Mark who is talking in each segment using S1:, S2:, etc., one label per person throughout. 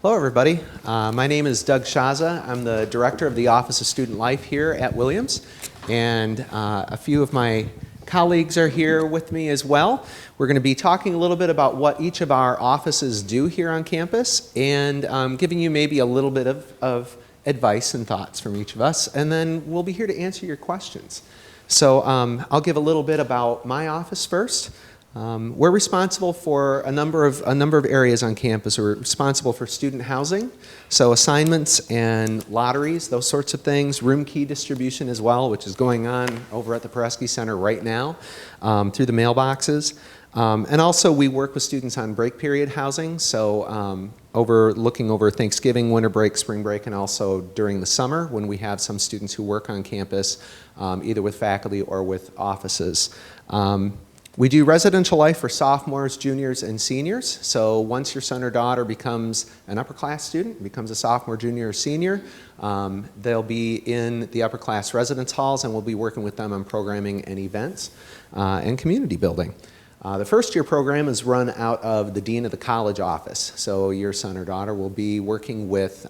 S1: Hello, everybody. My name is Doug Schiazza. I'm the director of the Office of Student Life here at Williams, and a few of my colleagues are here with me as well. We're going to be talking a little bit about what each of our offices do here on campus and giving you maybe a little bit of advice and thoughts from each of us, and then we'll be here to answer your questions. So I'll give a little bit about my office first. We're responsible for a number of areas on campus. We're responsible for student housing, so assignments and lotteries, those sorts of things, room key distribution as well, which is going on over at the Paresky Center right now through the mailboxes. And also we work with students on break period housing, so looking over Thanksgiving, winter break, spring break, and also during the summer when we have some students who work on campus either with faculty or with offices. We do residential life for sophomores, juniors, and seniors. So once your son or daughter becomes an upper class student, becomes a sophomore, junior, or senior, they'll be in the upper class residence halls, and we'll be working with them on programming and events and community building. The first year program is run out of the Dean of the College office. So your son or daughter will be working with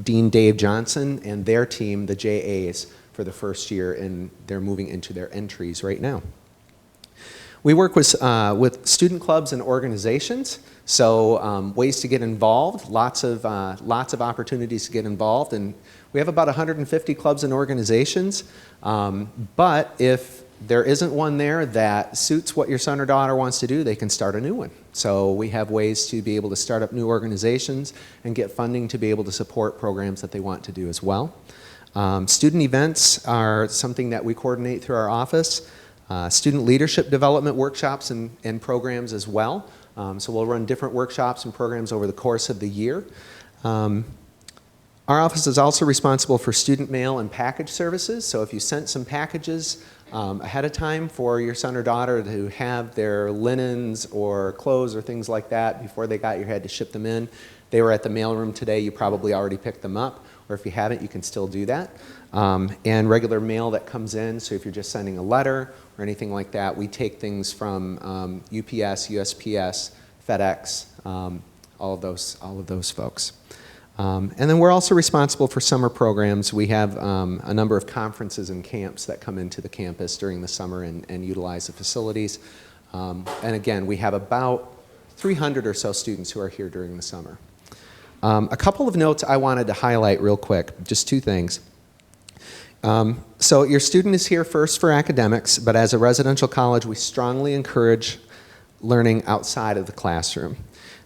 S1: Dean Dave Johnson and their team, the JAs, for the first year, and they're moving into their entries right now. We work with student clubs and organizations, so ways to get involved, lots of opportunities to get involved, and we have about 150 clubs and organizations, but if there isn't one there that suits what your son or daughter wants to do, they can start a new one. So we have ways to be able to start up new organizations and get funding to be able to support programs that they want to do as well. Student events are something that we coordinate through our office. Student leadership development workshops and programs as well. So we'll run different workshops and programs over the course of the year. Our office is also responsible for student mail and package services. So if you sent some packages ahead of time for your son or daughter to have their linens or clothes or things like that before they got here, had to ship them in. They were at the mailroom today, you probably already picked them up, or if you haven't, you can still do that. And regular mail that comes in, so if you're just sending a letter or anything like that, we take things from UPS, USPS, FedEx, all of those folks. And then we're also responsible for summer programs. We have a number of conferences and camps that come into the campus during the summer and utilize the facilities. And again, we have about 300 or so students who are here during the summer. A couple of notes I wanted to highlight real quick, just two things. So your student is here first for academics, but as a residential college, we strongly encourage learning outside of the classroom.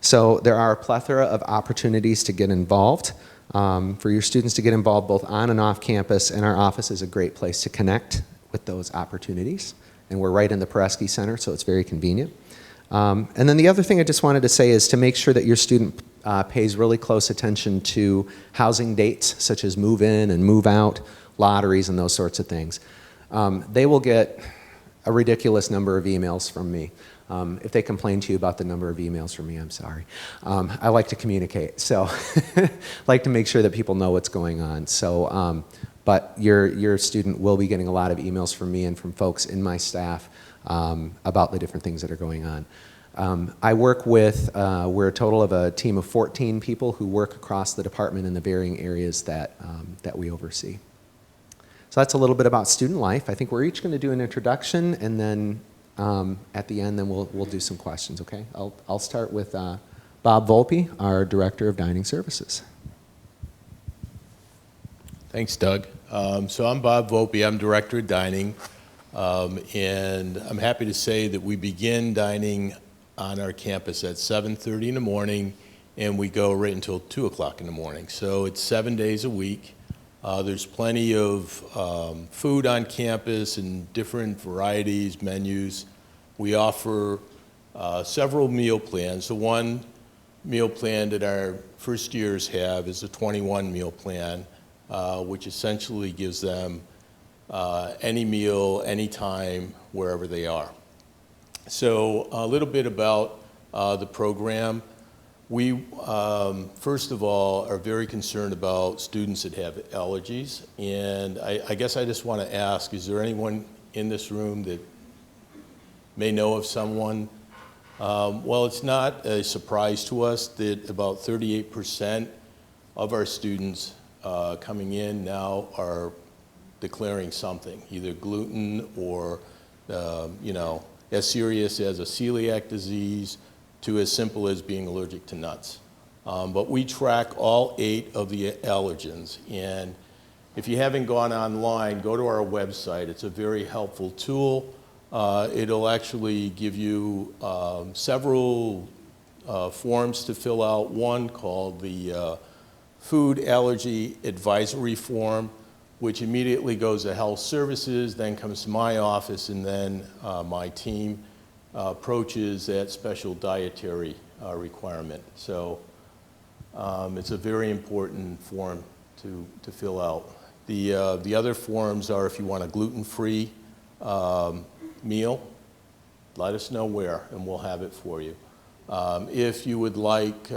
S1: So there are a plethora of opportunities to get involved, for your students to get involved both on and off campus, and our office is a great place to connect with those opportunities. And we're right in the Paresky Center, so it's very convenient. And then the other thing I just wanted to say is to make sure that your student pays really close attention to housing dates, such as move in and move out, lotteries, and those sorts of things. They will get a ridiculous number of emails from me. If they complain to you about the number of emails from me, I'm sorry. I like to communicate, so like to make sure that people know what's going on. So, but your student will be getting a lot of emails from me and from folks in my staff about the different things that are going on. I work with, we're a total of a team of 14 people who work across the department in the varying areas that we oversee. So that's a little bit about student life. I think we're each going to do an introduction, and then at the end, then we'll do some questions. Okay? I'll start with Bob Volpi, our Director of Dining Services.
S2: Thanks, Doug. So I'm Bob Volpi. I'm Director of Dining, and I'm happy to say that we begin dining on our campus at 7:30 in the morning, and we go right until 2 o'clock in the morning. So it's 7 days a week. There's plenty of food on campus and different varieties, menus. We offer several meal plans. The one meal plan that our first years have is a 21 meal plan, which essentially gives them any meal, anytime, wherever they are. So a little bit about the program. We, first of all, are very concerned about students that have allergies. And I guess I just want to ask, is there anyone in this room that may know of someone Well, it's not a surprise to us that about 38% of our students coming in now are declaring something, either gluten or, as serious as a celiac disease to as simple as being allergic to nuts. But we track all 8 of the allergens, and if you haven't gone online, go to our website. It's a very helpful tool. It'll actually give you several forms to fill out. One called the Food Allergy Advisory Form, which immediately goes to Health Services, then comes to my office, and then my team approaches that special dietary requirement. So it's a very important form to fill out. The other forms are if you want a gluten-free meal, let us know where, and we'll have it for you. If you would like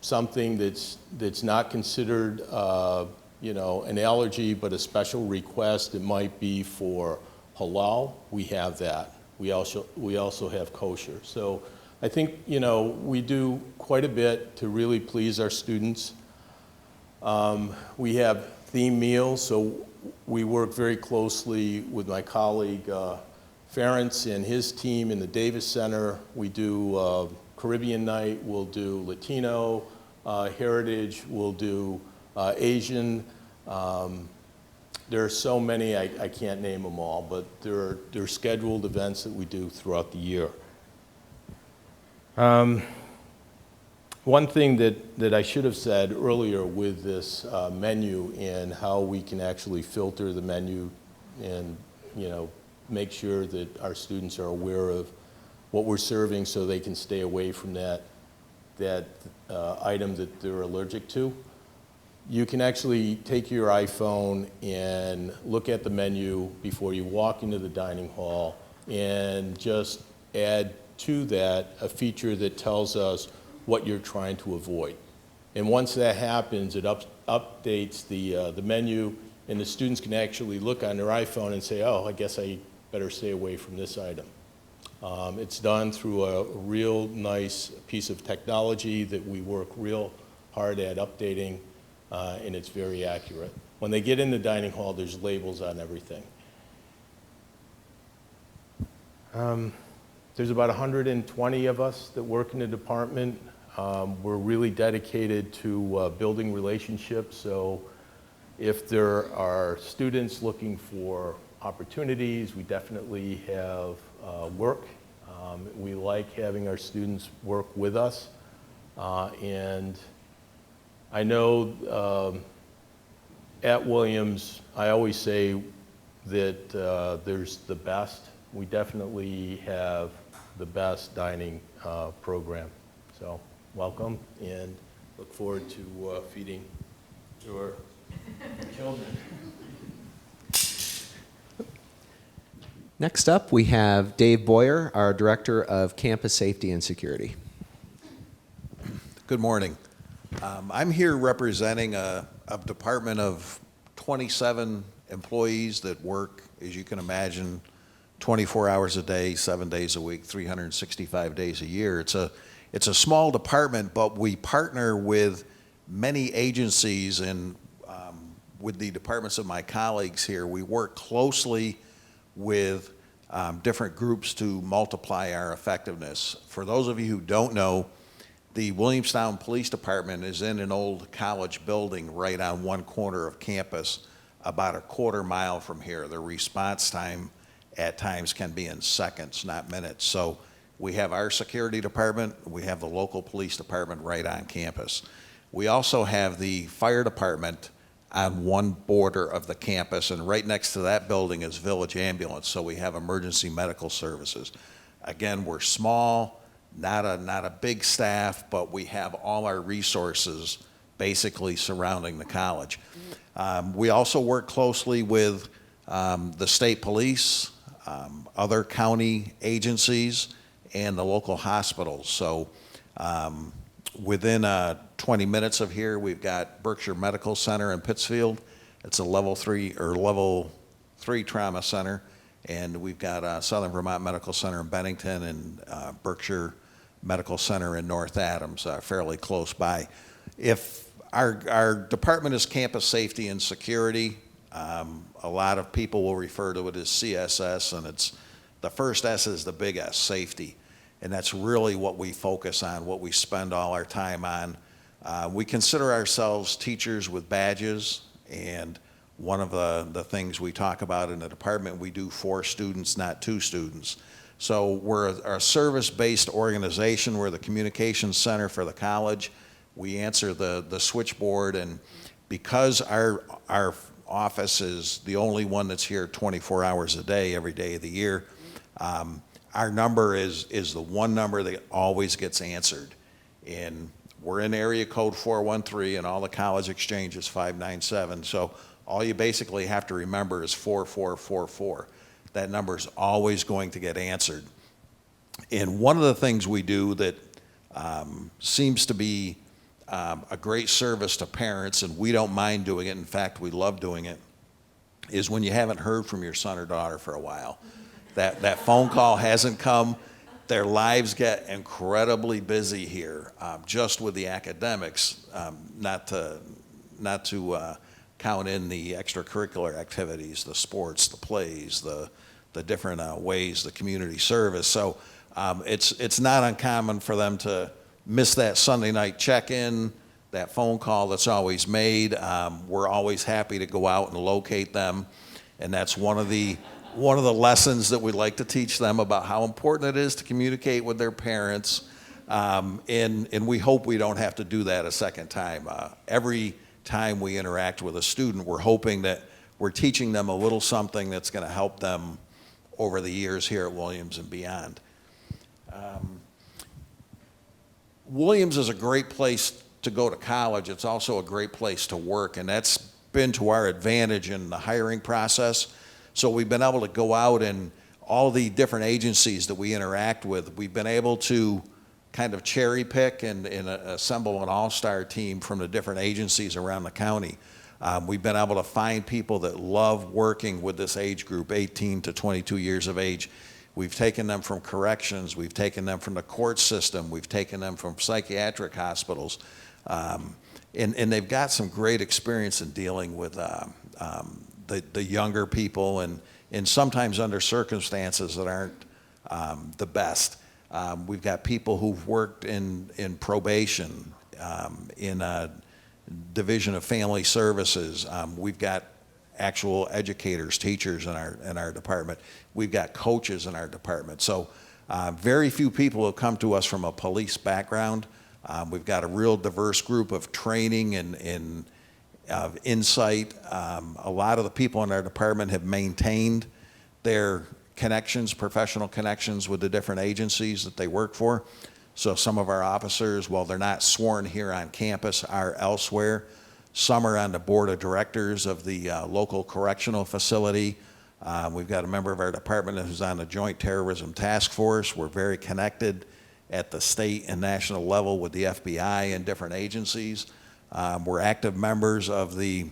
S2: something that's not considered, an allergy, but a special request, it might be for halal, we have that. We also have kosher. So I think, we do quite a bit to really please our students. We have theme meals, so we work very closely with my colleague Ferentz and his team in the Davis Center. We do Caribbean night, we'll do Latino heritage, we'll do Asian. There are so many, I can't name them all, but there are scheduled events that we do throughout the year. One thing that I should have said earlier with this menu and how we can actually filter the menu and make sure that our students are aware of what we're serving so they can stay away from that item that they're allergic to. You can actually take your iPhone and look at the menu before you walk into the dining hall and just add to that a feature that tells us what you're trying to avoid. And once that happens, it updates the menu, and the students can actually look on their iPhone and say, oh, I guess I better stay away from this item. It's done through a real nice piece of technology that we work real hard at updating, and it's very accurate. When they get in the dining hall, there's labels on everything. There's about 120 of us that work in the department. We're really dedicated to building relationships, so if there are students looking for opportunities, we definitely have work. We like having our students work with us, and I know at Williams, I always say that there's the best. We definitely have the best dining program. So welcome, and look forward to feeding your children.
S1: Next up, we have Dave Boyer, our Director of Campus Safety and Security.
S3: Good morning. I'm here representing a department of 27 employees that work, as you can imagine, 24 hours a day, 7 days a week, 365 days a year. It's a small department, but we partner with many agencies, and with the departments of my colleagues here, we work closely with different groups to multiply our effectiveness. For those of you who don't know, the Williamstown Police Department is in an old college building right on one corner of campus, about a quarter mile from here. The response time at times can be in seconds, not minutes. So we have our security department, we have the local police department right on campus. We also have the fire department on one border of the campus, and right next to that building is Village Ambulance, so we have emergency medical services. Again, we're small, not a big staff, but we have all our resources basically surrounding the college. We also work closely with the state police, other county agencies, and the local hospitals. So within 20 minutes of here, we've got Berkshire Medical Center in Pittsfield. It's a level 3 trauma center. And we've got Southern Vermont Medical Center in Bennington and Berkshire Medical Center in North Adams, fairly close by. If our department is campus safety and security, a lot of people will refer to it as CSS, and it's the first S is the big S, safety. And that's really what we focus on, what we spend all our time on. We consider ourselves teachers with badges, and one of the things we talk about in the department, we do 4 students, not 2 students. So we're a service-based organization. We're the communications center for the college. We answer the switchboard, and because our office is the only one that's here 24 hours a day, every day of the year, our number is the one number that always gets answered. And we're in area code 413, and all the college exchange is 597. So all you basically have to remember is 4444. That number is always going to get answered. And one of the things we do that seems to be a great service to parents, and we don't mind doing it, in fact, we love doing it, is when you haven't heard from your son or daughter for a while. That phone call hasn't come. Their lives get incredibly busy here, just with the academics, not to count in the extracurricular activities, the sports, the plays, the different ways, the community service. So it's not uncommon for them to miss that Sunday night check-in, that phone call that's always made. We're always happy to go out and locate them, and that's one of the lessons that we like to teach them about how important it is to communicate with their parents, and we hope we don't have to do that a second time. Every time we interact with a student, we're hoping that we're teaching them a little something that's going to help them over the years here at Williams and beyond. Williams is a great place to go to college. It's also a great place to work, and that's been to our advantage in the hiring process. So we've been able to go out, and all the different agencies that we interact with, we've been able to kind of cherry pick and assemble an all-star team from the different agencies around the county. We've been able to find people that love working with this age group, 18 to 22 years of age. We've taken them from corrections, we've taken them from the court system, we've taken them from psychiatric hospitals, and they've got some great experience in dealing with the younger people, and sometimes under circumstances that aren't the best. We've got people who've worked in probation, in a division of family services. We've got actual educators, teachers in our department. We've got coaches in our department. So very few people have come to us from a police background. We've got a real diverse group of training and insight. A lot of the people in our department have maintained their connections, professional connections with the different agencies that they work for. So some of our officers, while they're not sworn here on campus, are elsewhere. Some are on the board of directors of the local correctional facility. We've got a member of our department who's on the Joint Terrorism Task Force. We're very connected at the state and national level with the FBI and different agencies. We're active members of the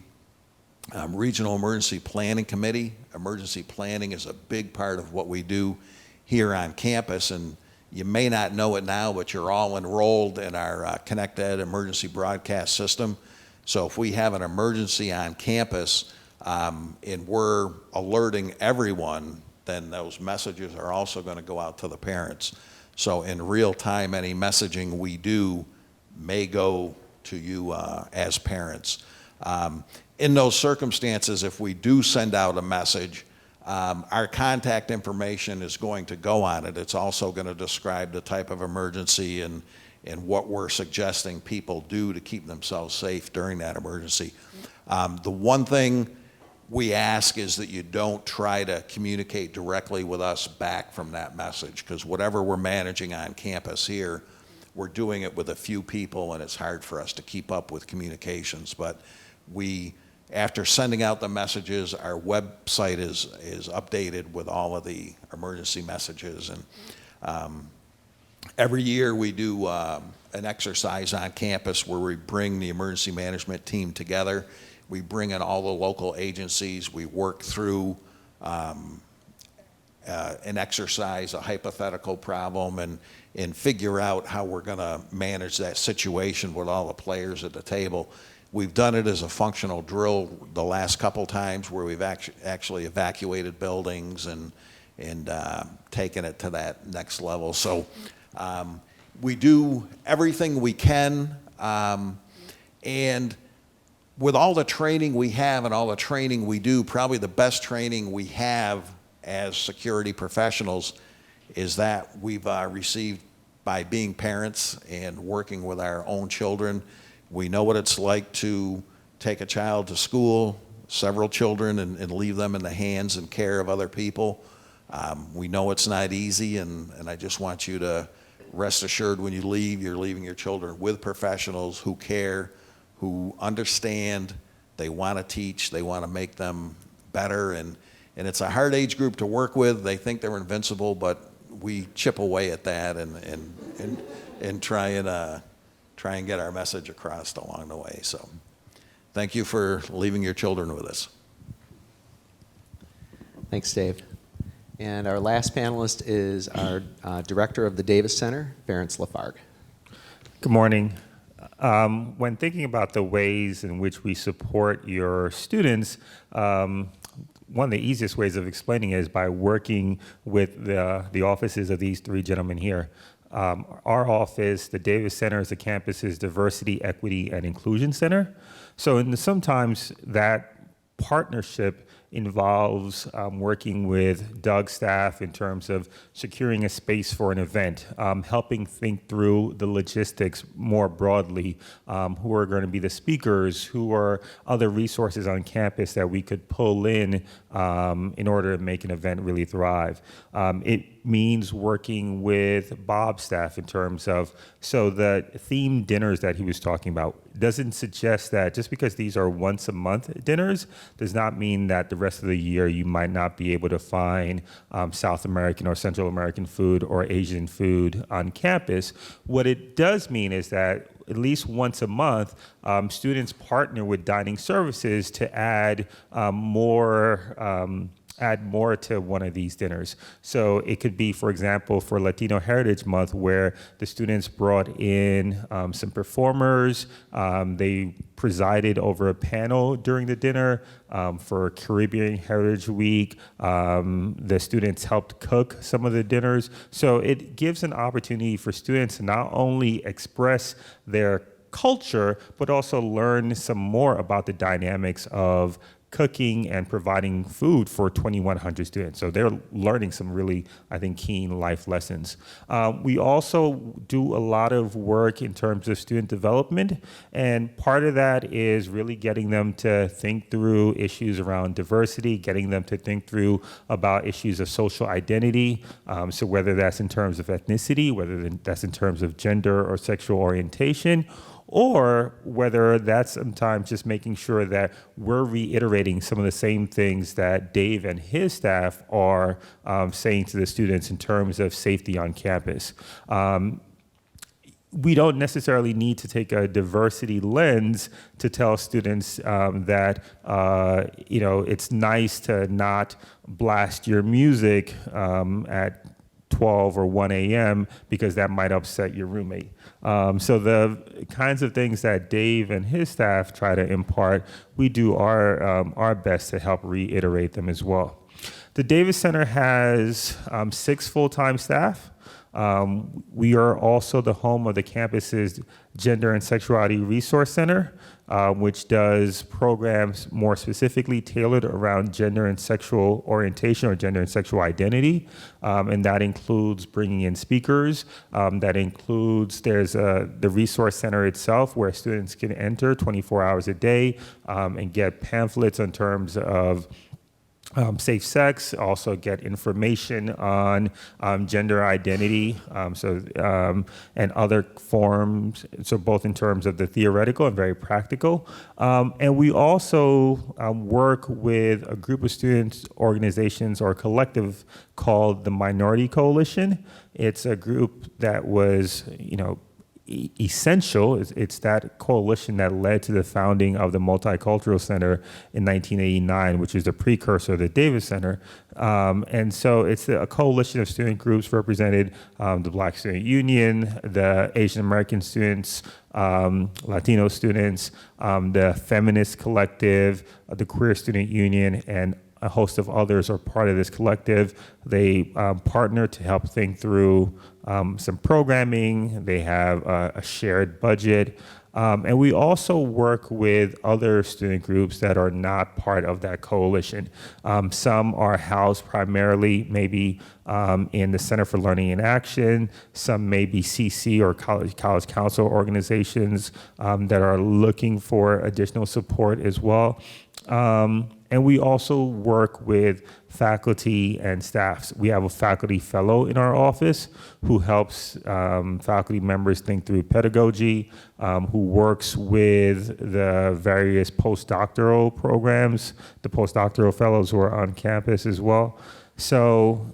S3: Regional Emergency Planning Committee. Emergency planning is a big part of what we do here on campus, and you may not know it now, but you're all enrolled in our ConnectEd emergency broadcast system. So if we have an emergency on campus and we're alerting everyone, then those messages are also going to go out to the parents. So in real time, any messaging we do may go to you as parents. In those circumstances, if we do send out a message, our contact information is going to go on it. It's also going to describe the type of emergency and what we're suggesting people do to keep themselves safe during that emergency. The one thing we ask is that you don't try to communicate directly with us back from that message, because whatever we're managing on campus here, we're doing it with a few people, and it's hard for us to keep up with communications. But after sending out the messages, our website is updated with all of the emergency messages. And every year we do an exercise on campus where we bring the emergency management team together. We bring in all the local agencies. We work through an exercise, a hypothetical problem, and figure out how we're going to manage that situation with all the players at the table. We've done it as a functional drill the last couple times where we've actually evacuated buildings and taken it to that next level. So we do everything we can, and with all the training we have and all the training we do, probably the best training we have as security professionals is that we've received by being parents and working with our own children. We know what it's like to take a child to school, several children, and leave them in the hands and care of other people. We know it's not easy, and I just want you to rest assured when you leave, you're leaving your children with professionals who care, who understand, they want to teach, they want to make them better, and it's a hard age group to work with. They think they're invincible, but we chip away at that and try and get our message across along the way. So thank you for leaving your children with us.
S1: Thanks, Dave. And our last panelist is our director of the Davis Center, Ferentz LaFargue.
S4: Good morning. When thinking about the ways in which we support your students, one of the easiest ways of explaining it is by working with the offices of these three gentlemen here. Our office, the Davis Center, is the campus's Diversity, Equity, and Inclusion Center. So sometimes that partnership involves working with Doug's staff in terms of securing a space for an event, helping think through the logistics more broadly, who are going to be the speakers, who are other resources on campus that we could pull in order to make an event really thrive. It means working with Bob's staff in terms of, so the themed dinners that he was talking about doesn't suggest that just because these are once a month dinners does not mean that the rest of the year you might not be able to find South American or Central American food or Asian food on campus. What it does mean is that at least once a month, students partner with dining services to add more to one of these dinners. So it could be, for example, for Latino Heritage Month, where the students brought in some performers. They presided over a panel during the dinner. For Caribbean Heritage Week, the students helped cook some of the dinners. So it gives an opportunity for students to not only express their culture, but also learn some more about the dynamics of cooking and providing food for 2,100 students. So they're learning some really, I think, keen life lessons. We also do a lot of work in terms of student development, and part of that is really getting them to think through issues around diversity, getting them to think through about issues of social identity, so whether that's in terms of ethnicity, whether that's in terms of gender or sexual orientation, or whether that's sometimes just making sure that we're reiterating some of the same things that Dave and his staff are saying to the students in terms of safety on campus. We don't necessarily need to take a diversity lens to tell students that it's nice to not blast your music at 12 or 1 a.m. because that might upset your roommate. So the kinds of things that Dave and his staff try to impart, we do our best to help reiterate them as well. The Davis Center has 6 full-time staff. We are also the home of the campus's Gender and Sexuality Resource Center, which does programs more specifically tailored around gender and sexual orientation or gender and sexual identity. And that includes bringing in speakers. That includes, there's the resource center itself where students can enter 24 hours a day and get pamphlets in terms of safe sex, also get information on gender identity, and other forms, so both in terms of the theoretical and very practical. And we also work with a group of students, organizations, or collective called the Minority Coalition. It's a group that was, essential. It's that coalition that led to the founding of the Multicultural Center in 1989, which is the precursor of the Davis Center. And so it's a coalition of student groups represented, the Black Student Union, the Asian American students, Latino students, the Feminist Collective, the Queer Student Union, and a host of others are part of this collective. They partner to help think through some programming. They have a shared budget. And we also work with other student groups that are not part of that coalition. Some are housed primarily maybe in the Center for Learning and Action. Some may be CC or college council organizations that are looking for additional support as well. And we also work with faculty and staffs. We have a faculty fellow in our office who helps faculty members think through pedagogy, who works with the various postdoctoral programs, the postdoctoral fellows who are on campus as well. So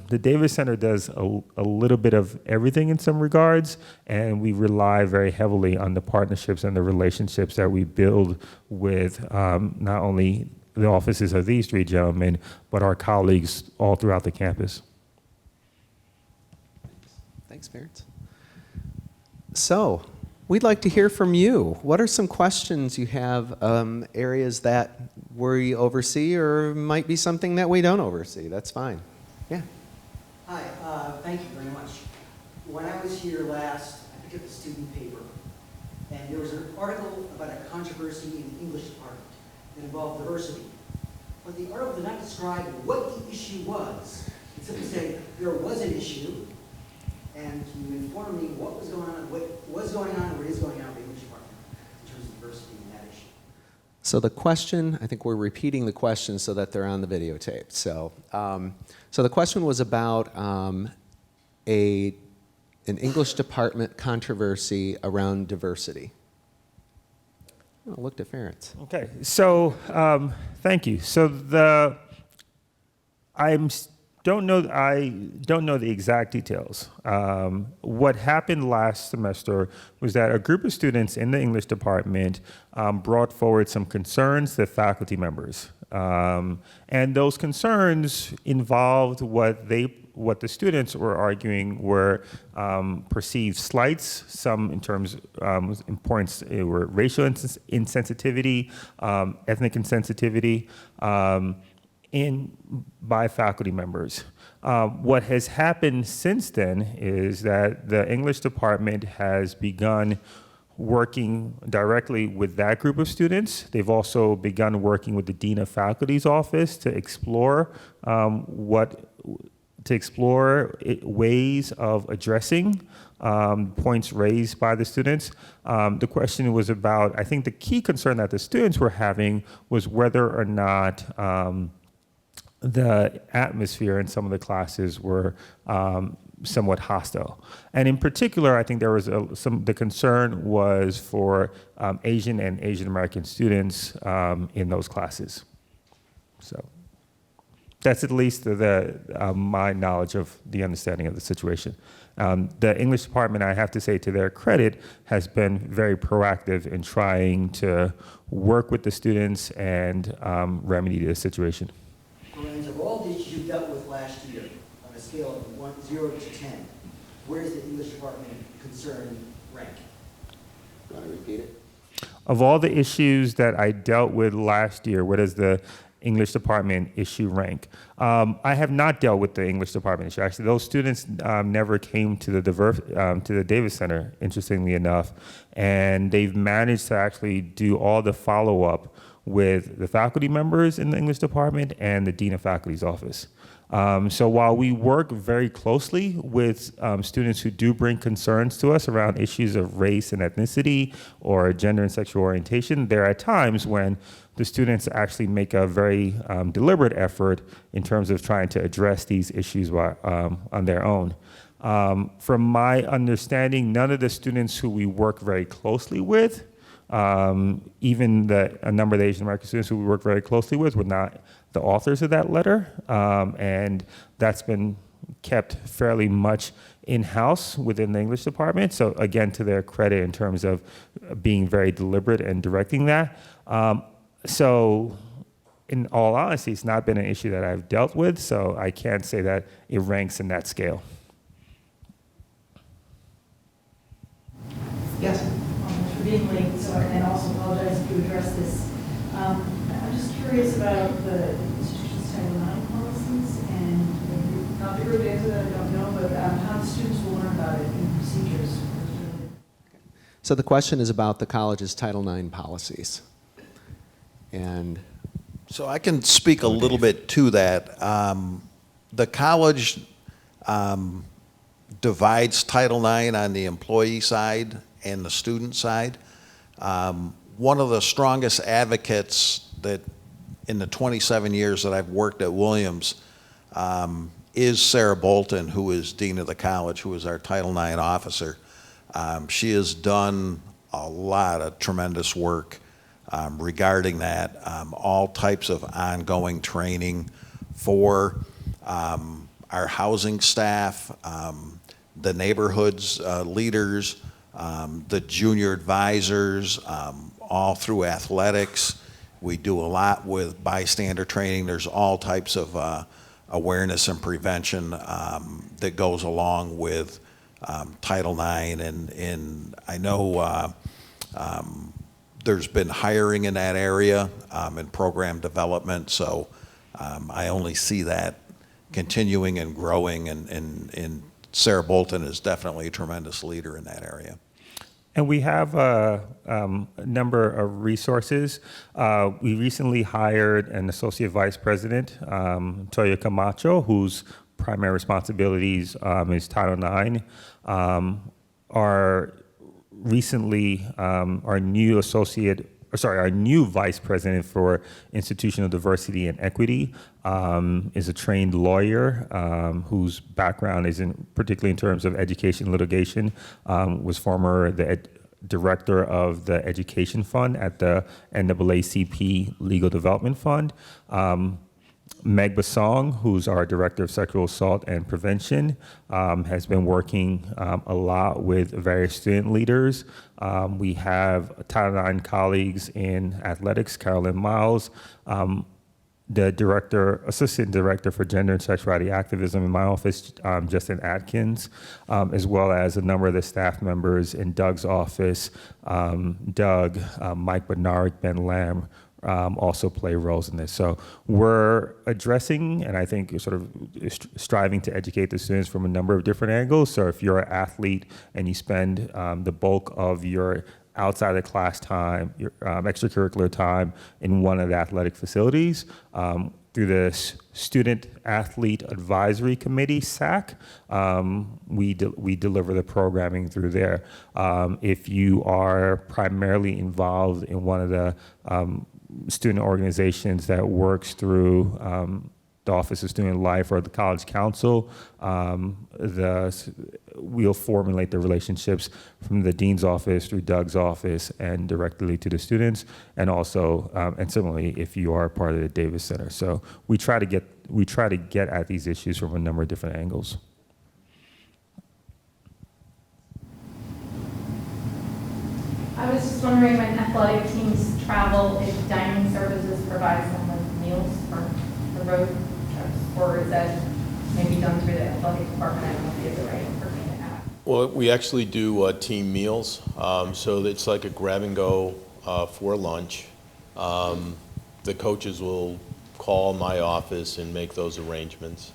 S4: the Davis Center does a little bit of everything in some regards, and we rely very heavily on the partnerships and the relationships that we build with not only the offices of these three gentlemen, but our colleagues all throughout the campus.
S1: Thanks, Ferentz. So, we'd like to hear from you. What are some questions you have, areas that we oversee, or might be something that we don't oversee? That's fine. Yeah.
S5: Hi, thank you very much. When I was here last, I picked up a student paper, and there was an article about a controversy in the English department that involved diversity. But the article did not describe what the issue was. It simply said there was an issue, and can you inform me what was going on, what was going on, and what is going on in the English department in terms of diversity in that issue?
S1: So the question, I think we're repeating the question so that they're on the videotape. So, so the question was about an English department controversy around diversity. I looked at Ferentz.
S4: Okay, so thank you. So I don't know the exact details. What happened last semester was that a group of students in the English department brought forward some concerns to faculty members. And those concerns involved what the students were arguing were perceived slights, some in terms of importance were racial insensitivity, ethnic insensitivity, by faculty members. What has happened since then is that the English department has begun working directly with that group of students. They've also begun working with the Dean of Faculty's office to explore ways of addressing points raised by the students. The question was about, I think the key concern that the students were having was whether or not the atmosphere in some of the classes were somewhat hostile. And in particular, I think there was the concern was for Asian and Asian American students in those classes. So that's at least my knowledge of the understanding of the situation. The English department, I have to say to their credit, has been very proactive in trying to work with the students and remedy the situation.
S5: And of all the issues you dealt with last year, on a scale of 0 to 10, where does the English department concern rank?
S1: You want to repeat it?
S4: Of all the issues that I dealt with last year, where does the English department issue rank? I have not dealt with the English department issue. Actually, those students never came to the Davis Center, interestingly enough, and they've managed to actually do all the follow-up with the faculty members in the English department and the Dean of Faculty's office. So while we work very closely with students who do bring concerns to us around issues of race and ethnicity or gender and sexual orientation, there are times when the students actually make a very deliberate effort in terms of trying to address these issues on their own. From my understanding, none of the students who we work very closely with, even a number of the Asian American students who we work very closely with were not the authors of that letter, and that's been kept fairly much in-house within the English department. So again, to their credit in terms of being very deliberate and directing that. So in all honesty, it's not been an issue that I've dealt with, so I can't say that it ranks in that scale.
S1: Yes?
S6: For being late, so and also apologize if you addressed this. I'm just curious about the institution's Title IX policies, and maybe not the group answer that I don't know, but how the students will learn about it in procedures.
S1: So the question is about the college's Title IX policies. And
S3: So I can speak a little bit to that. The college divides Title IX on the employee side and the student side. One of the strongest advocates that in the 27 years that I've worked at Williams is Sarah Bolton, who is Dean of the college, who is our Title IX officer. She has done a lot of tremendous work regarding that, all types of ongoing training for our housing staff, the neighborhood's leaders, the junior advisors, all through athletics. We do a lot with bystander training. There's all types of awareness and prevention that goes along with Title IX, and I know there's been hiring in that area and program development, so I only see that continuing and growing, and Sarah Bolton is definitely a tremendous leader in that area.
S4: And we have a number of resources. We recently hired an associate vice president, Toya Camacho, whose primary responsibilities is Title IX. Our new vice president for institutional diversity and equity is a trained lawyer whose background is particularly in terms of education litigation, was former director of the education fund at the NAACP Legal Development Fund. Meg Basong, who's our director of sexual assault and prevention, has been working a lot with various student leaders. We have Title IX colleagues in athletics, Carolyn Miles, the assistant director for gender and sexuality activism in my office, Justin Atkins, as well as a number of the staff members in Doug's office, Doug, Mike Bernard, Ben Lamb, also play roles in this. So we're addressing, and I think sort of striving to educate the students from a number of different angles. So if you're an athlete and you spend the bulk of your outside of class time, your extracurricular time in one of the athletic facilities, through the Student Athlete Advisory Committee, SAC, we deliver the programming through there. If you are primarily involved in one of the student organizations that works through the Office of Student Life or the College Council, we'll formulate the relationships from the dean's office through Doug's office and directly to the students, and also, and similarly, if you are part of the Davis Center. So we try to get at these issues from a number of different angles.
S7: I was just wondering, when athletic teams travel, if dining services provides them with meals for the road trips, or is that maybe done through the athletic department? I don't know if you have the right information to that.
S2: Well, we actually do team meals, so it's like a grab and go for lunch. The coaches will call my office and make those arrangements.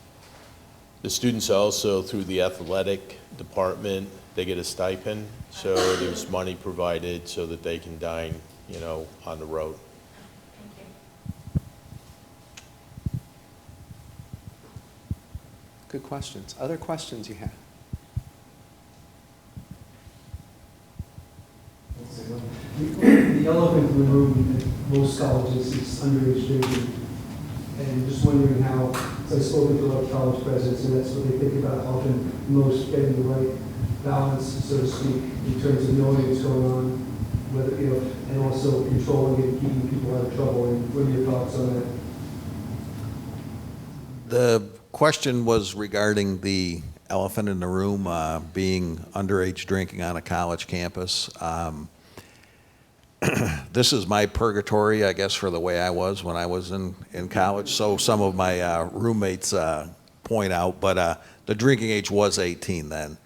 S2: The students also, through the athletic department, they get a stipend, so there's money provided so that they can dine, on the road.
S7: Thank you.
S1: good questions. Other questions you have?
S8: The elephant in the room at most colleges is underage drinking. And just wondering how, so I've spoken to a lot of college presidents, and that's what they think about, helping most getting the right balance, so to speak, in terms of knowing what's going on, whether, and also controlling it, keeping people out of trouble. And what are your thoughts on that?
S3: The question was regarding the elephant in the room, being underage drinking on a college campus. This is my purgatory, I guess, for the way I was when I was in college. So some of my roommates point out, but the drinking age was 18 then.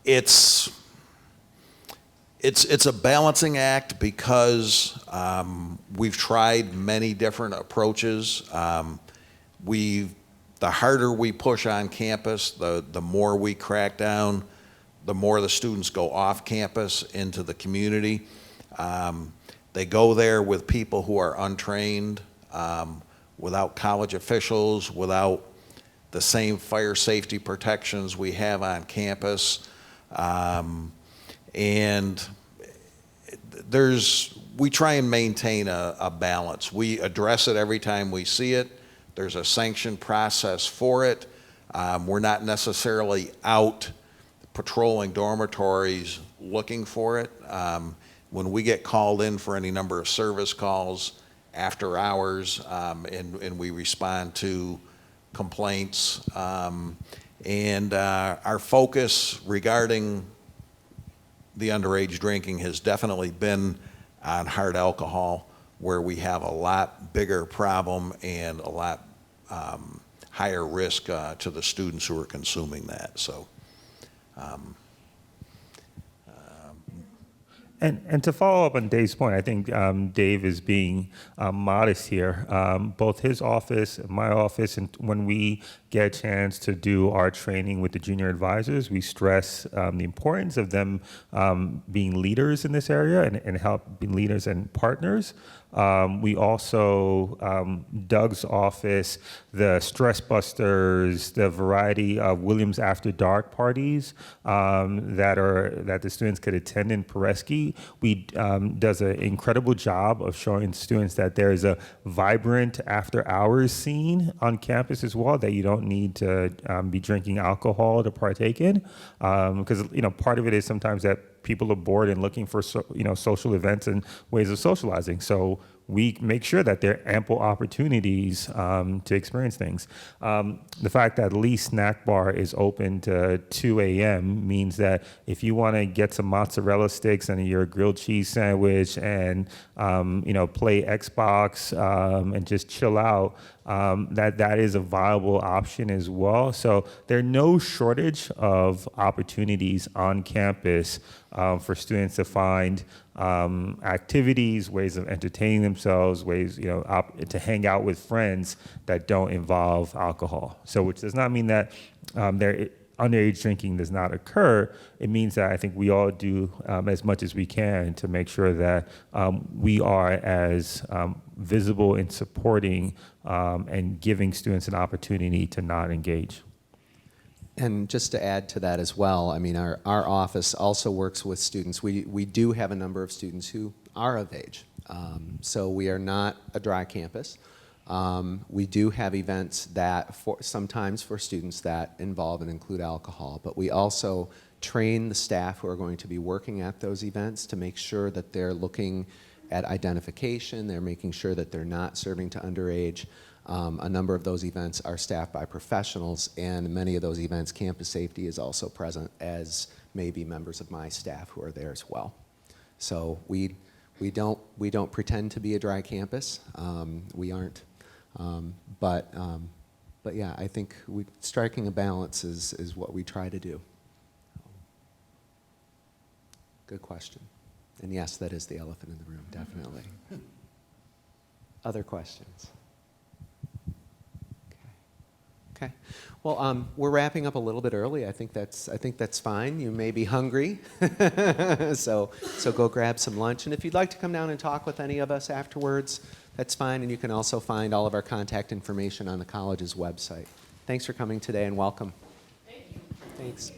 S3: It's a balancing act because we've tried many different approaches. The harder we push on campus, the more we crack down, the more the students go off campus into the community. They go there with people who are untrained, without college officials, without the same fire safety protections we have on campus. And we try and maintain a balance. We address it every time we see it. There's a sanction process for it. We're not necessarily out patrolling dormitories looking for it. When we get called in for any number of service calls after hours, and we respond to complaints, and our focus regarding the underage drinking has definitely been on hard alcohol, where we have a lot bigger problem and a lot higher risk to the students who are consuming that. So.
S4: And to follow up on Dave's point, I think Dave is being modest here. Both his office and my office, and when we get a chance to do our training with the junior advisors, we stress the importance of them being leaders in this area and help be leaders and partners. We also, Doug's office, the Stress Busters, the variety of Williams After Dark parties that the students could attend in Peresky, does an incredible job of showing students that there is a vibrant after hours scene on campus as well, that you don't need to be drinking alcohol to partake in, because part of it is sometimes that people are bored and looking for social events and ways of socializing. So we make sure that there are ample opportunities to experience things. The fact that Lee's Snack Bar is open to 2 a.m. means that if you want to get some mozzarella sticks and your grilled cheese sandwich and play Xbox and just chill out, that is a viable option as well. So there are no shortage of opportunities on campus for students to find activities, ways of entertaining themselves, ways to hang out with friends that don't involve alcohol. So, which does not mean that underage drinking does not occur. It means that I think we all do as much as we can to make sure that we are as visible in supporting and giving students an opportunity to not engage.
S1: And just to add to that as well, I mean, our office also works with students. We do have a number of students who are of age. So we are not a dry campus. We do have events that sometimes for students that involve and include alcohol, but we also train the staff who are going to be working at those events to make sure that they're looking at identification, they're making sure that they're not serving to underage. A number of those events are staffed by professionals, and many of those events, campus safety is also present, as maybe members of my staff who are there as well. So we don't pretend to be a dry campus. We aren't. But yeah, I think striking a balance is what we try to do. Good question. And yes, that is the elephant in the room, definitely. Other questions? Okay. Well, we're wrapping up a little bit early. I think that's fine. You may be hungry, so go grab some lunch. And if you'd like to come down and talk with any of us afterwards, that's fine. And you can also find all of our contact information on the college's website. Thanks for coming today, and welcome. Thank you. Thanks.